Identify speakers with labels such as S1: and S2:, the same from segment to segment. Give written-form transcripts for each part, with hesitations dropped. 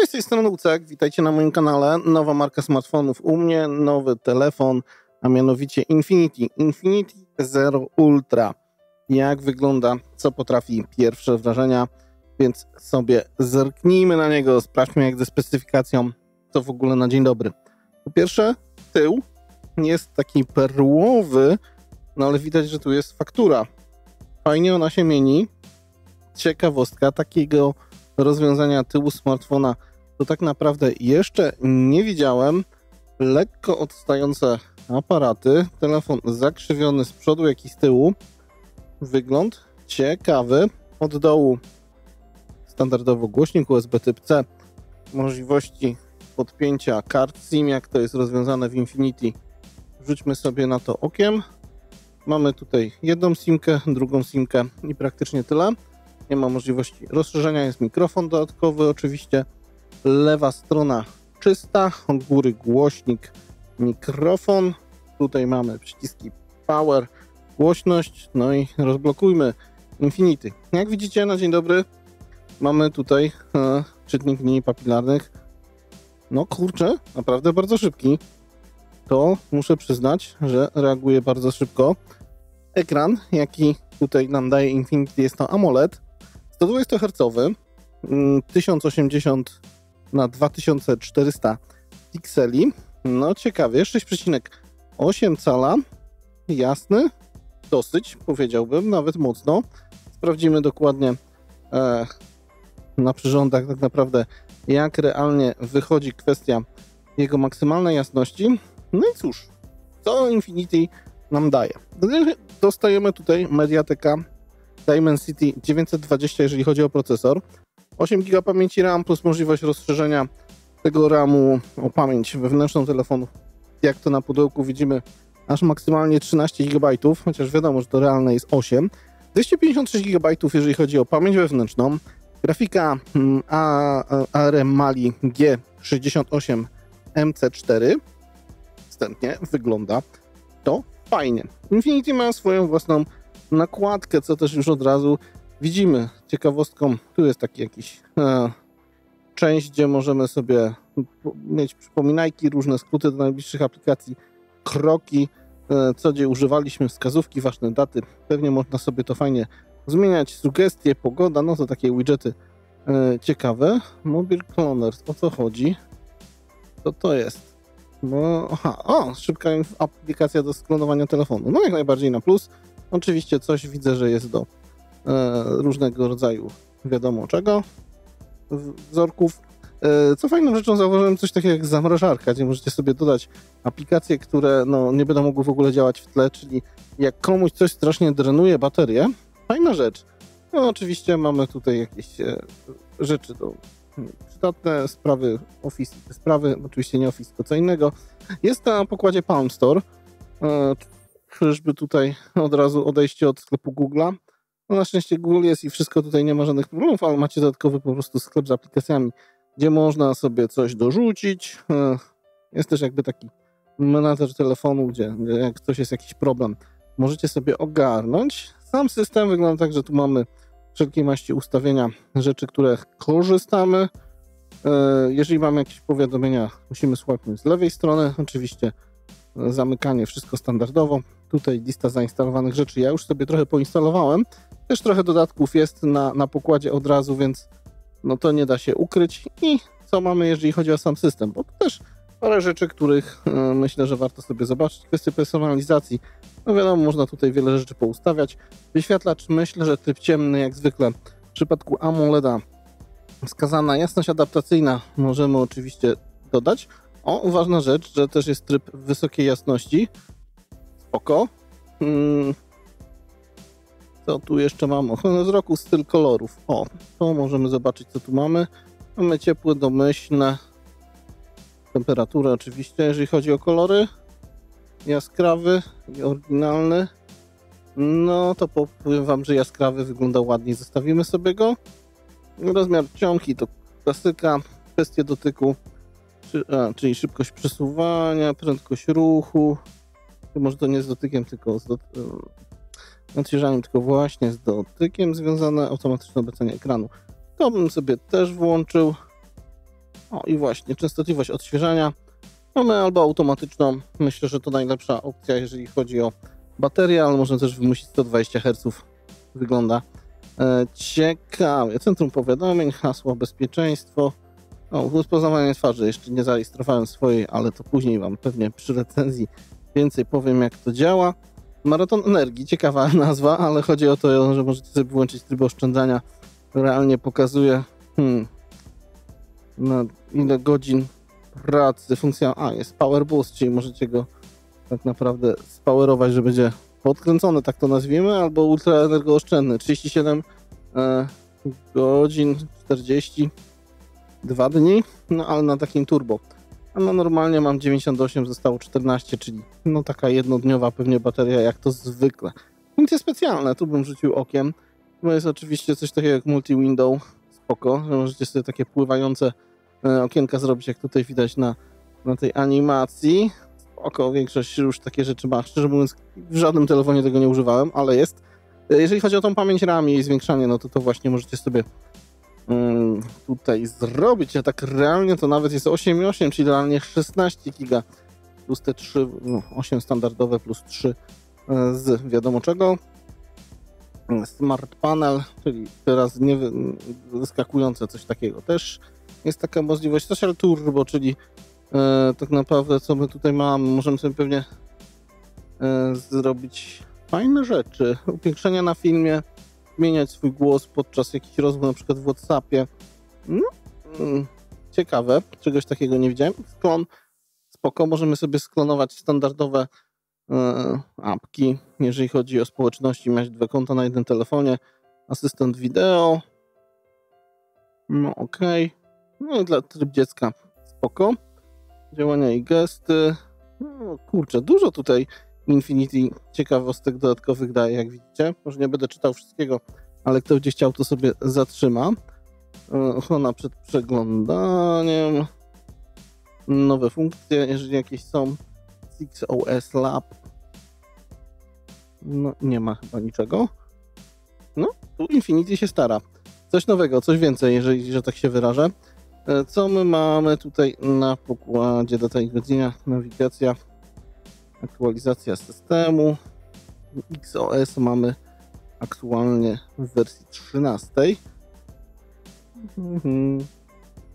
S1: Cześć, z tej strony Lucek, witajcie na moim kanale. Nowa marka smartfonów u mnie, nowy telefon, a mianowicie Infinity Zero Ultra. Jak wygląda, co potrafi, pierwsze wrażenia, więc sobie zerknijmy na niego, sprawdźmy jak ze specyfikacją, co w ogóle na dzień dobry. Po pierwsze, tył jest taki perłowy, no ale widać, że tu jest faktura. Fajnie ona się mieni. Ciekawostka takiego rozwiązania tyłu smartfona to tak naprawdę jeszcze nie widziałem. Lekko odstające aparaty, telefon zakrzywiony z przodu jak i z tyłu. Wygląd ciekawy. Od dołu standardowo głośnik USB Typ-C, możliwości podpięcia kart SIM, jak to jest rozwiązane w Infinity. Rzućmy sobie na to okiem. Mamy tutaj jedną simkę, drugą simkę i praktycznie tyle. Nie ma możliwości rozszerzenia, jest mikrofon dodatkowy oczywiście. Lewa strona czysta, od góry głośnik, mikrofon. Tutaj mamy przyciski power, głośność, no i rozblokujmy Infinity. Jak widzicie na dzień dobry mamy tutaj czytnik linii papilarnych. No kurczę, naprawdę bardzo szybki. To muszę przyznać, że reaguje bardzo szybko. Ekran, jaki tutaj nam daje Infinity, jest to AMOLED 120 Hz, 1080 na 2400 pikseli. No ciekawie, 6,8 cala, jasny, dosyć powiedziałbym, nawet mocno. Sprawdzimy dokładnie na przyrządach tak naprawdę, jak realnie wychodzi kwestia jego maksymalnej jasności. No i cóż, co Infinity nam daje? Dostajemy tutaj Mediateka Dimensity 920, jeżeli chodzi o procesor. 8 GB pamięci RAM plus możliwość rozszerzenia tego RAMu o pamięć wewnętrzną telefonu. Jak to na pudełku widzimy, aż maksymalnie 13 GB, chociaż wiadomo, że to realne jest 8. 256 GB, jeżeli chodzi o pamięć wewnętrzną. Grafika ARM Mali G68 MC4. Wstępnie wygląda to fajnie. Infinity ma swoją własną nakładkę, co też już od razu widzimy. Ciekawostką, tu jest taki jakiś część, gdzie możemy sobie mieć przypominajki, różne skróty do najbliższych aplikacji, kroki, co gdzie używaliśmy, wskazówki, ważne daty. Pewnie można sobie to fajnie zmieniać, sugestie, pogoda, no to takie widgety ciekawe. Mobile Cloners, o co chodzi? Co to jest? No, szybka aplikacja do sklonowania telefonu. No jak najbardziej na plus. Oczywiście coś widzę, że jest do różnego rodzaju wiadomo czego, wzorków. Co fajną rzeczą zauważyłem coś takiego jak zamrażarka, gdzie możecie sobie dodać aplikacje, które no, nie będą mogły w ogóle działać w tle, czyli jak komuś coś strasznie drenuje baterię, fajna rzecz. No oczywiście mamy tutaj jakieś rzeczy do przydatne, sprawy Office, sprawy, oczywiście nie Office, to co innego. Jest na pokładzie Palm Store. Czyżby tutaj od razu odejście od sklepu Google'a. No na szczęście Google jest i wszystko tutaj nie ma żadnych problemów, ale macie dodatkowy po prostu sklep z aplikacjami, gdzie można sobie coś dorzucić. Jest też jakby taki menadżer telefonu, gdzie jak coś jest jakiś problem, możecie sobie ogarnąć. Sam system wygląda tak, że tu mamy wszelkiej maści ustawienia rzeczy, które korzystamy. Jeżeli mamy jakieś powiadomienia, musimy słapnąć z lewej strony. Oczywiście zamykanie, wszystko standardowo. Tutaj lista zainstalowanych rzeczy. Ja już sobie trochę poinstalowałem. Też trochę dodatków jest na pokładzie od razu, więc no to nie da się ukryć. I co mamy, jeżeli chodzi o sam system? Bo to też parę rzeczy, których myślę, że warto sobie zobaczyć. Kwestie personalizacji. No wiadomo, można tutaj wiele rzeczy poustawiać. Wyświetlacz, myślę, że tryb ciemny jak zwykle. W przypadku AMOLEDa wskazana jasność adaptacyjna możemy oczywiście dodać. Ważna rzecz, że też jest tryb wysokiej jasności. Spoko. Co tu jeszcze mamy? Ochronę wzroku, styl kolorów. To możemy zobaczyć, co tu mamy. Mamy ciepłe, domyślne. Temperaturę oczywiście, jeżeli chodzi o kolory. Jaskrawy i oryginalny. No to powiem wam, że jaskrawy wygląda ładniej. Zostawimy sobie go. Rozmiar czcionki to klasyka. Kwestie dotyku, czyli szybkość przesuwania, prędkość ruchu. Może to nie z dotykiem, tylko z odświeżaniem, tylko właśnie z dotykiem związane. Automatyczne obecenie ekranu. To bym sobie też włączył. O i właśnie, częstotliwość odświeżania. Mamy albo automatyczną, myślę, że to najlepsza opcja, jeżeli chodzi o baterię, ale można też wymusić 120 Hz. Wygląda ciekawie. Centrum powiadomień, hasło bezpieczeństwo. O, rozpoznawanie twarzy. Jeszcze nie zarejestrowałem swojej, ale to później wam pewnie przy recenzji więcej powiem, jak to działa. Maraton energii, ciekawa nazwa, ale chodzi o to, że możecie sobie wyłączyć tryb oszczędzania. Realnie pokazuje na ile godzin pracy funkcja. Jest Power Boost, czyli możecie go tak naprawdę spowerować, że będzie podkręcony, tak to nazwijmy, albo ultra energooszczędny. 37 godzin, 42 dni, no ale na takim turbo. A no normalnie mam 98, zostało 14, czyli no taka jednodniowa pewnie bateria, jak to zwykle. Funkcje specjalne, tu bym rzucił okiem, bo jest oczywiście coś takiego jak multi-window, spoko, że możecie sobie takie pływające okienka zrobić, jak tutaj widać na tej animacji. Spoko, większość już takie rzeczy ma. Szczerze mówiąc, w żadnym telefonie tego nie używałem, ale jest. Jeżeli chodzi o tą pamięć RAM i jej zwiększanie, no to właśnie możecie sobie tutaj zrobić, a tak realnie to nawet jest 8,8, czyli realnie 16 giga plus te 3, 8 standardowe plus 3 z wiadomo czego. Smart Panel, czyli teraz nie wyskakujące coś takiego. Też jest taka możliwość Social Turbo, czyli tak naprawdę co my tutaj mamy, możemy sobie pewnie zrobić fajne rzeczy, upiększenia na filmie, zmieniać swój głos podczas jakichś rozmów, na przykład w WhatsAppie. Ciekawe, czegoś takiego nie widziałem. Sklon, spoko, możemy sobie sklonować standardowe apki, jeżeli chodzi o społeczności, mieć 2 konta na jednym telefonie, asystent wideo, no okej. No i dla tryb dziecka spoko, działania i gesty, no kurczę, dużo tutaj Infinity ciekawostek dodatkowych daje, jak widzicie. Może nie będę czytał wszystkiego, ale kto będzie chciał, to sobie zatrzyma. Ochrona przed przeglądaniem. Nowe funkcje, jeżeli jakieś są. 6OS Lab. No, nie ma chyba niczego. No, tu Infinity się stara. Coś nowego, coś więcej, jeżeli, że tak się wyrażę. Co my mamy tutaj na pokładzie? Data i godzina, nawigacja, aktualizacja systemu. XOS mamy aktualnie w wersji 13.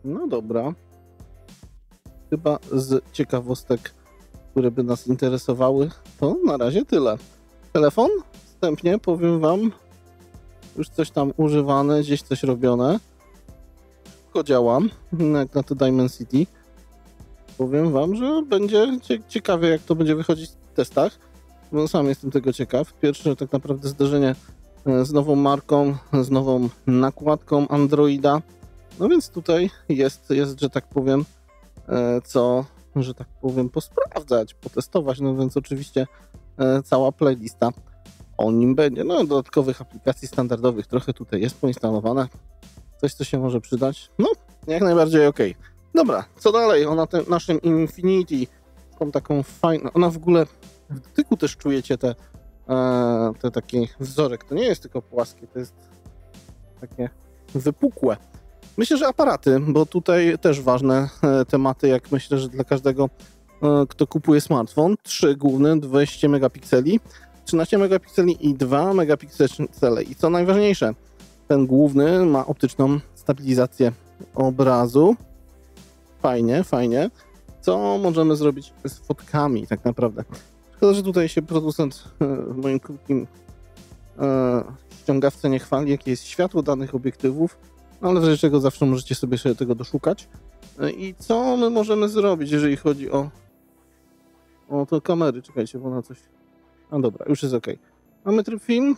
S1: No dobra. Chyba z ciekawostek, które by nas interesowały, to na razie tyle. Telefon? Wstępnie powiem wam, już coś tam używane, gdzieś coś robione. Tylko działa, jak na to Dimensity. Powiem wam, że będzie ciekawie, jak to będzie wychodzić w testach. Bo sam jestem tego ciekaw. Pierwsze tak naprawdę zderzenie z nową marką, z nową nakładką Androida. No więc tutaj jest, że tak powiem, że tak powiem, posprawdzać, potestować. No więc oczywiście cała playlista o nim będzie. No dodatkowych aplikacji standardowych trochę tutaj jest poinstalowane. Coś, co się może przydać. No, jak najbardziej okej. Dobra, co dalej? Ona tym naszym Infinity, taką fajną, ona w ogóle w dotyku też czujecie te taki wzorek. To nie jest tylko płaskie, to jest takie wypukłe. Myślę, że aparaty, bo tutaj też ważne tematy, jak myślę, że dla każdego, kto kupuje smartfon. 3 główne, 200 megapikseli, 13 megapikseli i 2 megapiksele. I co najważniejsze, ten główny ma optyczną stabilizację obrazu. Fajnie, fajnie. Co możemy zrobić z fotkami tak naprawdę? Szkoda, że tutaj się producent w moim krótkim ściągawce nie chwali, jakie jest światło danych obiektywów, ale w razie czego zawsze możecie sobie tego doszukać. I co my możemy zrobić, jeżeli chodzi o te kamery? Czekajcie, bo na coś... A dobra, już jest ok. Mamy tryb film,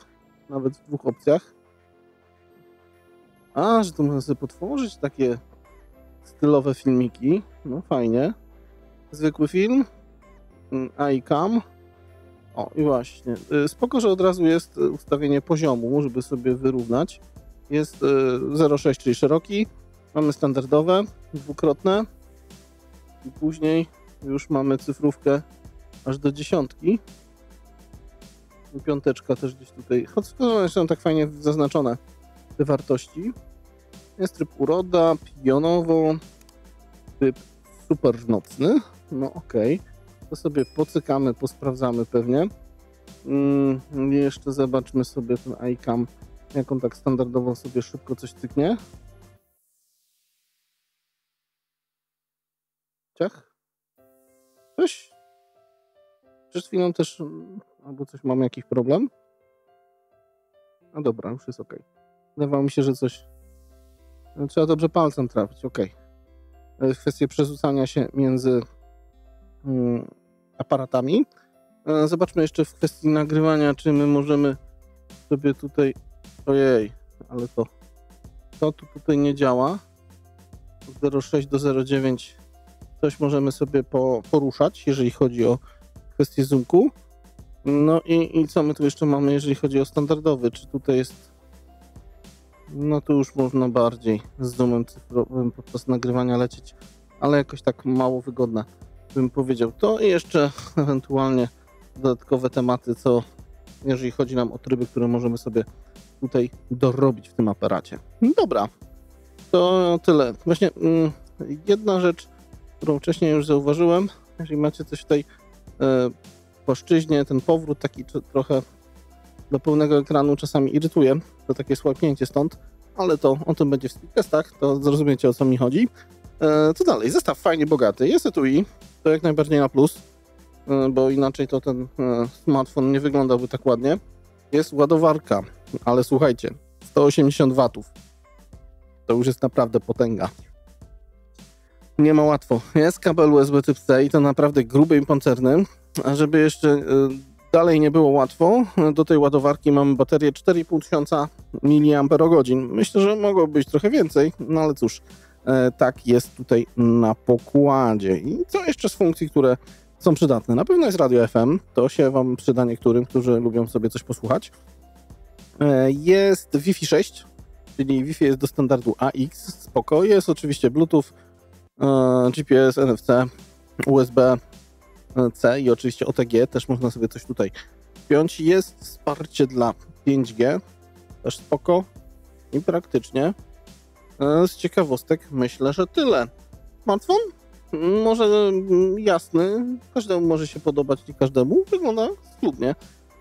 S1: nawet w 2 opcjach. Że tu można sobie potworzyć takie stylowe filmiki. No fajnie. Zwykły film. iCam. O i właśnie. Spoko, że od razu jest ustawienie poziomu, żeby sobie wyrównać. Jest 0,6, czyli szeroki. Mamy standardowe, dwukrotne. I później już mamy cyfrówkę aż do 10. I 5 też gdzieś tutaj. Choć są tak fajnie zaznaczone te wartości. Jest tryb uroda, pionowo. Typ super nocny. No okej. To sobie pocykamy, posprawdzamy pewnie. Jeszcze zobaczmy sobie ten iCam, jak on tak standardowo sobie szybko coś cyknie. Ciach? Coś? Przed chwilą też albo coś mamy jakiś problem? No dobra, już jest ok. Wydawało mi się, że coś... Trzeba dobrze palcem trafić, ok. Kwestie przerzucania się między aparatami. Zobaczmy jeszcze w kwestii nagrywania, czy my możemy sobie tutaj... Ojej, ale to tutaj nie działa. Od 0,6 do 0,9 coś możemy sobie poruszać, jeżeli chodzi o kwestię zoomku. No i co my tu jeszcze mamy, jeżeli chodzi o standardowy? Czy tutaj jest... No tu już można bardziej z zoomem cyfrowym podczas nagrywania lecieć, ale jakoś tak mało wygodne, bym powiedział. To i jeszcze ewentualnie dodatkowe tematy, co jeżeli chodzi nam o tryby, które możemy sobie tutaj dorobić w tym aparacie. Dobra, to tyle. Właśnie jedna rzecz, którą wcześniej już zauważyłem, jeżeli macie coś w tej płaszczyźnie, ten powrót taki trochę do pełnego ekranu czasami irytuje, to takie słabnięcie stąd, ale to o tym będzie w speedtestach, to zrozumiecie, o co mi chodzi. Co dalej? Zestaw fajnie bogaty. Jest etui, to jak najbardziej na plus, bo inaczej to ten smartfon nie wyglądałby tak ładnie. Jest ładowarka, ale słuchajcie, 180 W. To już jest naprawdę potęga. Nie ma łatwo. Jest kabel USB Typ-C i to naprawdę gruby i pancerny. A żeby jeszcze dalej nie było łatwo, do tej ładowarki mamy baterię 4500 mAh. Myślę, że mogło być trochę więcej, no ale cóż, tak jest tutaj na pokładzie. I co jeszcze z funkcji, które są przydatne? Na pewno jest radio FM, to się Wam przyda niektórym, którzy lubią sobie coś posłuchać. Jest Wi-Fi 6, czyli Wi-Fi jest do standardu AX, spoko. Jest oczywiście Bluetooth, GPS, NFC, USB-C i oczywiście OTG, też można sobie coś tutaj wpiąć. Jest wsparcie dla 5G, też spoko i praktycznie. Z ciekawostek myślę, że tyle. Smartfon? Może jasny, każdemu może się podobać, nie każdemu. Wygląda schludnie.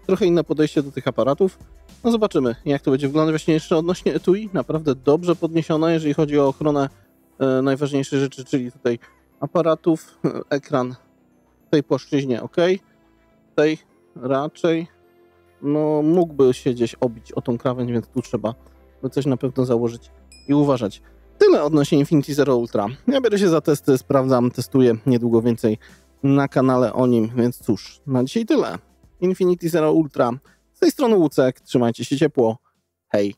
S1: Trochę inne podejście do tych aparatów. No zobaczymy, jak to będzie wyglądać. Właśnie jeszcze odnośnie etui, naprawdę dobrze podniesione, jeżeli chodzi o ochronę najważniejszych rzeczy, czyli tutaj aparatów, ekran w tej płaszczyźnie ok, tej raczej no mógłby się gdzieś obić o tą krawędź, więc tu trzeba coś na pewno założyć i uważać. Tyle odnośnie Infinity Zero Ultra. Ja biorę się za testy, sprawdzam, testuję, niedługo więcej na kanale o nim, więc cóż, na dzisiaj tyle. Infinity Zero Ultra. Z tej strony Łucek, trzymajcie się ciepło, hej!